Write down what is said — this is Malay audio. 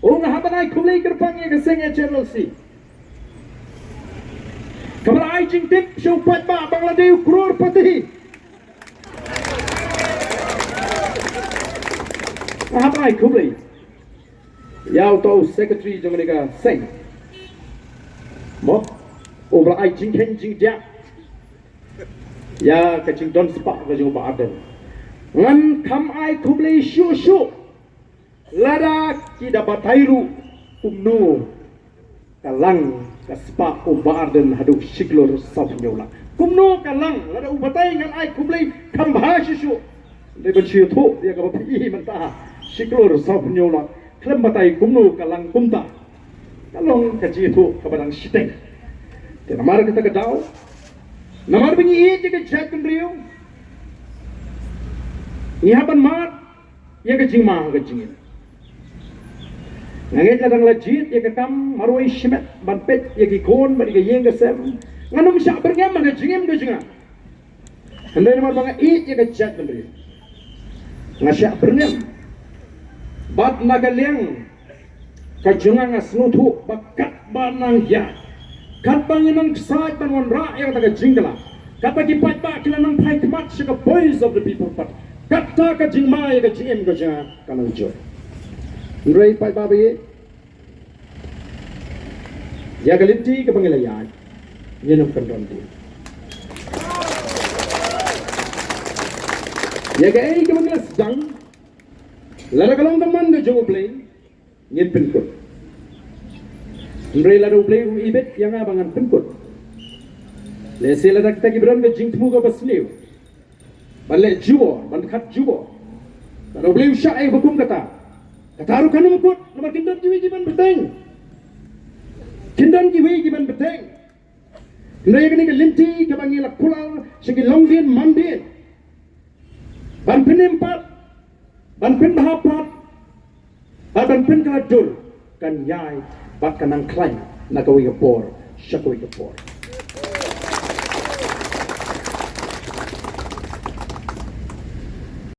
habanai Khublei Kyrpang ye Seng Hnlc. Kamera Pyntip Paidbah Bangladesh Crorepati. Habanai Khublei. Yao tau secretary jangnika Seng. Mo over jing ken jing dia. Ya kacing don sepak ke jung Ardent. Ngan kam ai Khublei shu lada ki dapat tairu umnu kalang kaspa Ardent haduk siklor sapnyola kumno kalang lada ubatai ngan ai Khublei kambha shu de benci thu dia ka pi menta siklor sapnyola klem batai kumno kalang kumta kalong kaji thu kabadang siteng te namar kita kedau namar bingi je ke chat kemriu ihaban mat ye ke jingma ke jingin nangit ladang lajit ye ke kam maroi shimet ban pet ye ki kon ban ke yeng ke sem nganum sya berngam ke jingim ke jinga andai namar banga ye ke chat kemriu ngasya berngam bat nagaleng kajunga ngasnutu bakat banang ya kat banginang side banwan ra yang taga jingla kat bagi Paidbah kila nang Pyntip shika voice of the people but kat ta ka jingma ya ka jim ka ja kanang jo nrei Paidbah be ya galinti ka bangilayan yenum kandon di ya ga ei ka bangilas dang lara kalong teman ke jo play ngipin ko nrei lara play ru ibet yang abangan penkut le sela dak ta gibran ke jingtmu ka basliu balle jubo ban khat jubo lara play sha ai hukum kata kataru kanum kut nomor kindan jiwi jiban beteng kindan jiwi jiban beteng nrei kini ke linti ke bangila kulal segi longdin mandin ban penimpat ban pen bahapat ban pen kaladur kan yai bat kanang klaim nagawi kapor syakwi kapor